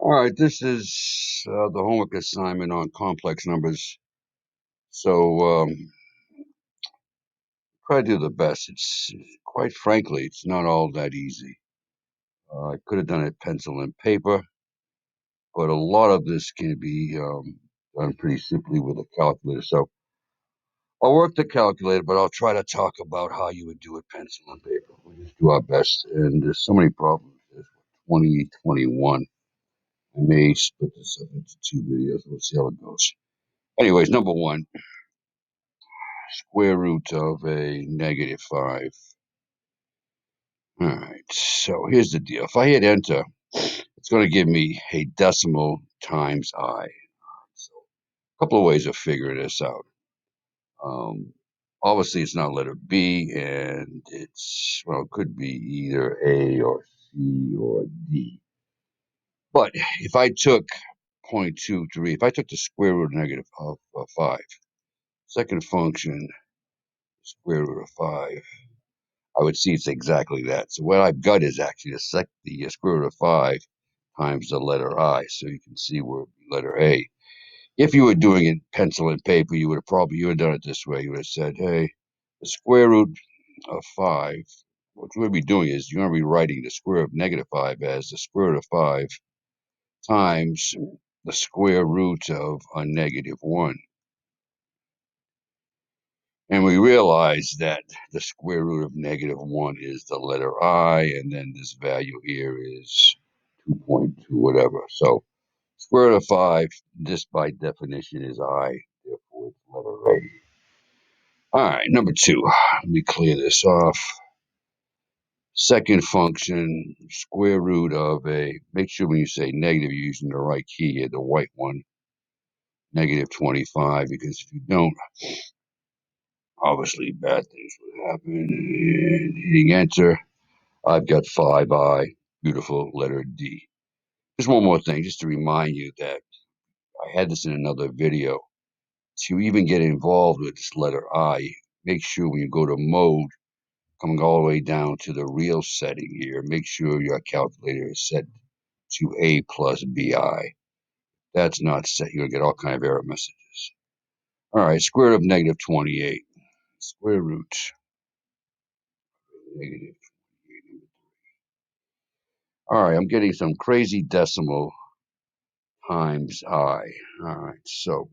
All right, this is the homework assignment on complex numbers. So try to do the best. It's quite frankly, it's not all that easy. I could have done it pencil and paper, but a lot of this can be done pretty simply with a calculator. So I'll work the calculator, but I'll try to talk about how you would do it pencil and paper. We'll just do our best. And there's so many problems. There's 2021. I may split this up into two videos. We'll see how it goes. Anyways, number one, square root of a -5. All right, so here's the deal. If I hit enter, it's going to give me a decimal times I. So a couple of ways of figuring this out. Um, Obviously, it's not letter B, and well, it could be either A or C or D. But if I took 0.23, if I took the square root of 5, second function, square root of 5, I would see it's exactly that. So what I've got is actually the square root of 5 times the letter I. So you can see where letter A. If you were doing it pencil and paper, you would have done it this way. You would have said, hey, the square root of 5, what you would be doing is you're going to be writing the square of -5 as the square root of 5 times the square root of a -1. And we realize that the square root of -1 is the letter I, and then this value here is 2.2, whatever. So square root of 5, this by definition is I, therefore it's letter A. All right, number 2. Let me clear this off. Second function, square root of a, make sure when you say negative, you're using the right key here, the white one, -25, because if you don't, obviously bad things would happen. And hitting enter, I've got 5I, beautiful letter D. Just one more thing, just to remind you that I had this in another video. To even get involved with this letter I, make sure when you go to mode, coming all the way down to the real setting here, make sure your calculator is set to A plus BI. That's not set. You'll get all kind of error messages. All right, square root of -28. Square root of -28. All right, I'm getting some crazy decimal times I. All right, so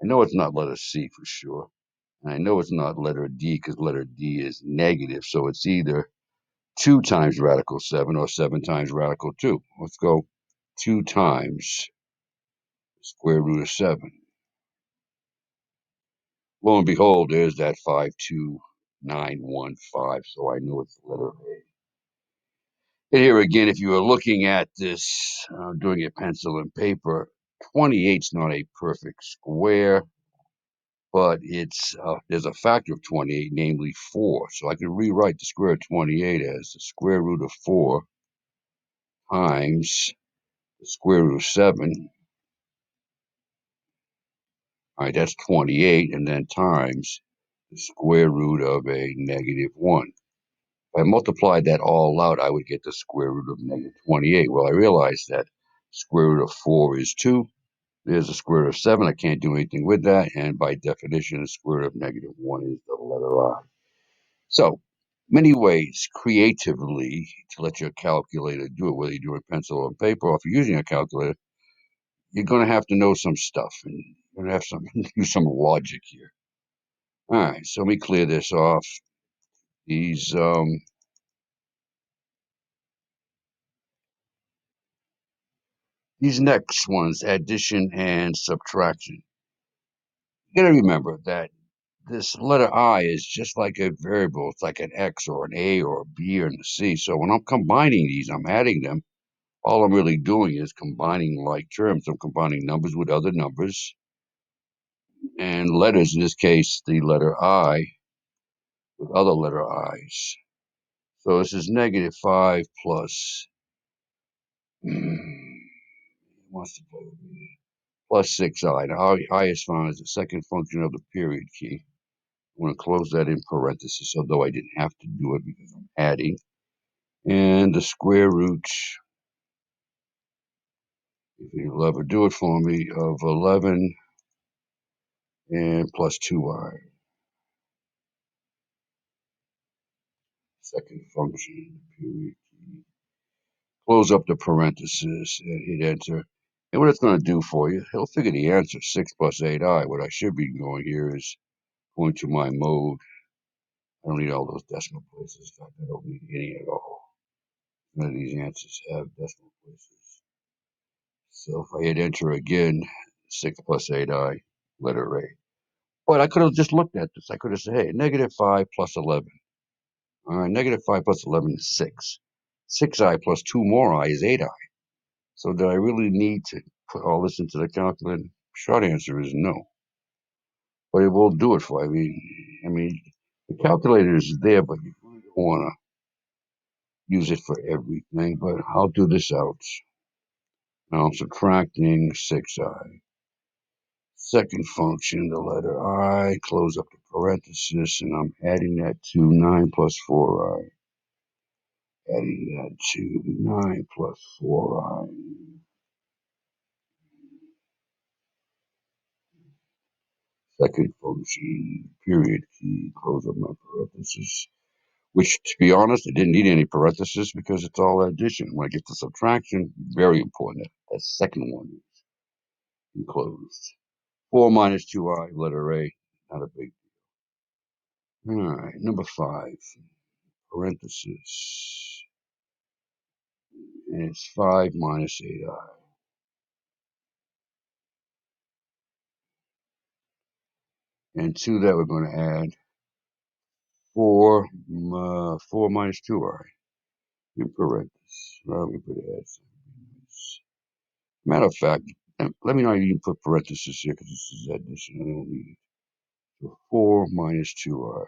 I know it's not letter C for sure. And I know it's not letter D because letter D is negative. So it's either 2 times radical 7 or 7 times radical 2. Let's go 2 times square root of 7. Lo and behold, there's that 52915. So I know it's the letter A. And here again, if you were looking at this, doing it pencil and paper, 28 is not a perfect square, but it's there's a factor of 28, namely 4. So I could rewrite the square of 28 as the square root of 4 times the square root of 7. All right, that's 28, and then times the square root of a -1. If I multiplied that all out, I would get the square root of -28. Well, I realized that square root of 4 is 2. There's the square root of 7. I can't do anything with that. And by definition, the square root of -1 is the letter I. So, many ways creatively to let your calculator do it, whether you do it pencil or paper, or if you're using a calculator, you're going to have to know some stuff and you're going to have some use some logic here. All right, so let me clear this off. These next ones, addition and subtraction. You got to remember that this letter I is just like a variable. It's like an X or an A or a B or a C. So when I'm combining these, I'm adding them. All I'm really doing is combining like terms. I'm combining numbers with other numbers and letters, in this case, the letter I with other letter I's. So this is -5 plus, wants to play with me, plus 6I. Now, I is found as the second function of the period key. I'm going to close that in parentheses, although I didn't have to do it because I'm adding. And the square root If you'll ever do it for me, of 11 and plus 2i. Second function, period key. Close up the parenthesis and hit enter. And what it's going to do for you, it'll figure the answer, 6 plus 8i. What I should be doing here is going to my mode. I don't need all those decimal places. In fact, I don't need any at all. None of these answers have decimal places. So if I hit enter again, 6 plus 8i, letter A. But I could have just looked at this. I could have said, hey, negative 5 plus 11. All right, negative 5 plus 11 is 6. 6i plus 2 more I is 8i. So do I really need to put all this into the calculator? Short answer is no. But it will do it for you. I mean, the calculator is there, but you really don't want to use it for everything. But I'll do this out. Now I'm subtracting 6i. Second function, the letter I, close up the parenthesis, and I'm adding that to 9 plus 4i. Adding that to 9 plus 4i. Second function, period key, close up my parenthesis. Which, to be honest, it didn't need any parenthesis because it's all addition. When I get to subtraction, very important. That second one is enclosed. 4 minus 2i, letter A, not a big deal. All right, number 5, parenthesis. And it's 5 minus 8i. And to that, we're going to add 4 minus 2i in parentheses. Well, we put add something. Matter of fact, let me know you can put parentheses here because this is addition. I don't need it. So 4 minus 2i.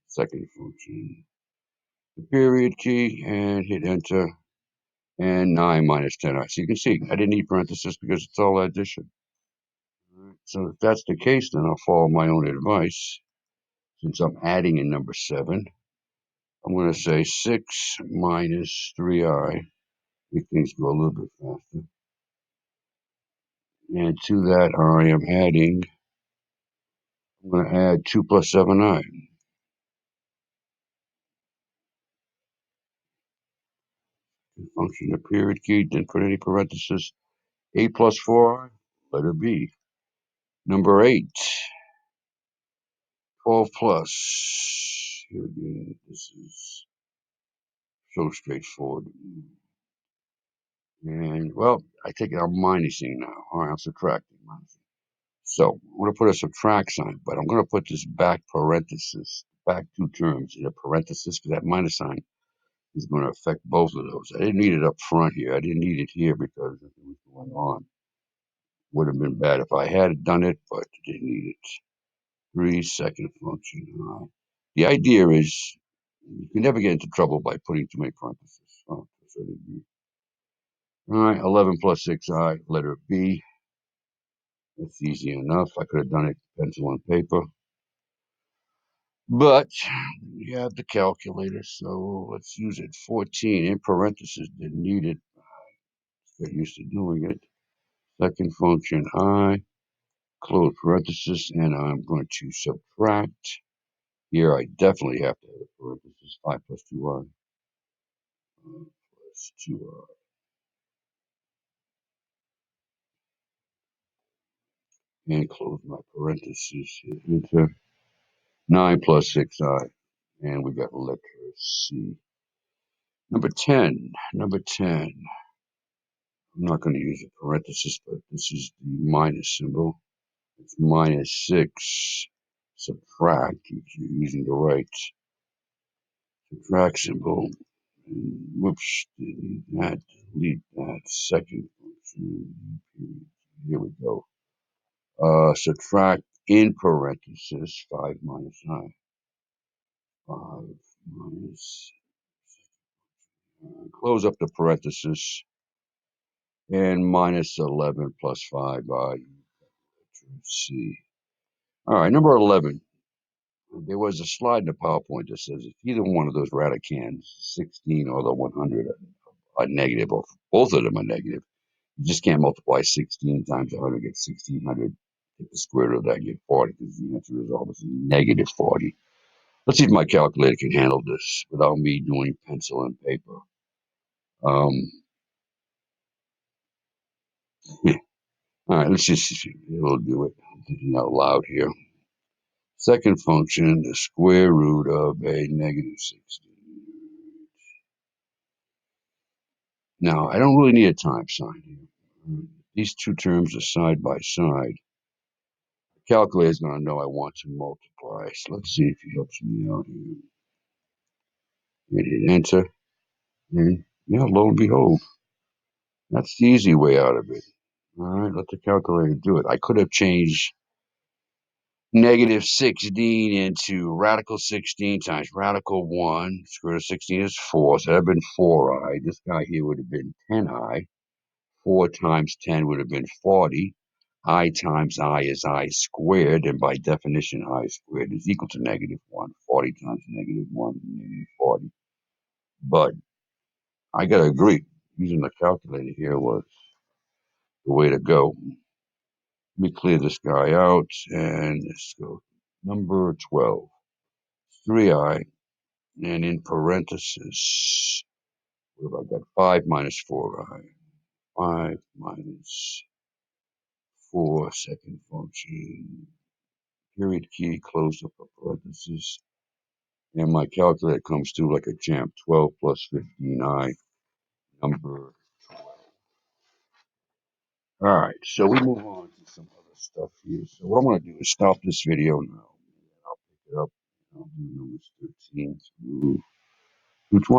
Second function. The period key and hit enter. And 9 minus 10i. So you can see I didn't need parentheses because it's all addition. So if that's the case, then I'll follow my own advice. Since I'm adding in number 7, I'm going to say 6 minus 3i. Make things go a little bit faster. And to that, I am adding, I'm going to add 2 plus 7i. Function the period key, didn't put any parentheses. 8 plus 4i, letter B. Number 8, 12 plus. Here again, this is so straightforward. And, well, I take it I'm minusing now. All right, I'm subtracting. So I'm going to put a subtract sign, but I'm going to put this back parenthesis, back 2 terms in a parenthesis, because that minus sign is going to affect both of those. I didn't need it up front here. I didn't need it here because it was going on. Would have been bad if I had done it, but didn't need it. 3-second function. The idea is you can never get into trouble by putting too many parentheses. Oh, all right, 11 plus 6i, letter B. That's easy enough. I could have done it pencil and paper. But you have the calculator, so let's use it. 14 in parentheses, didn't need it. Got used to doing it. Second function, I, close parenthesis, and I'm going to subtract. Here I definitely have to have a parenthesis. 5 plus 2i. Plus 2i. And close my parenthesis. Hit enter. 9 plus 6i. And we got letter C. Number 10. Number 10. I'm not going to use a parenthesis, but this is the minus symbol. It's minus 6. Subtract, if you're using the right subtract symbol. And whoops, delete that. Second function. Here we go. Subtract in parenthesis 5 minus 9. 5 minus. Close up the parenthesis. And minus 11 plus 5 by C. All right, number 11. There was a slide in the PowerPoint that says if either one of those radicans, 16 or the 100, are negative, or both of them are negative, you just can't multiply 16 times 100, get 1600, get the square root of that, get 40, because the answer is obviously negative 40. Let's see if my calculator can handle this without me doing pencil and paper. Um, all right, let's just see. We'll do it. I'm thinking out loud here. Second function, the square root of a negative 16. Now, I don't really need a time sign here. These two terms are side by side. The calculator is going to know I want to multiply. So let's see if he helps me out here. And hit enter. And yeah, lo and behold, that's the easy way out of it. All right, let the calculator do it. I could have changed negative 16 into radical 16 times radical 1. Square root of 16 is 4. So that would have been 4i. This guy here would have been 10i. 4 times 10 would have been 40. I times I is I squared. And by definition, I squared is equal to negative 1. 40 times negative 1 is negative 40. But I got to agree, using the calculator here was the way to go. Let me clear this guy out. And let's go. Number 12. 3i. And in parentheses, what have I got? 5 minus 4i. 5 minus 4 second function. Period key, close up parentheses. And my calculator comes through like a champ. 12 plus 15i. Number 12. All right, so we move on to some other stuff here. So what I'm going to do is stop this video now. I'll pick it up. I'll do numbers 13 through 20.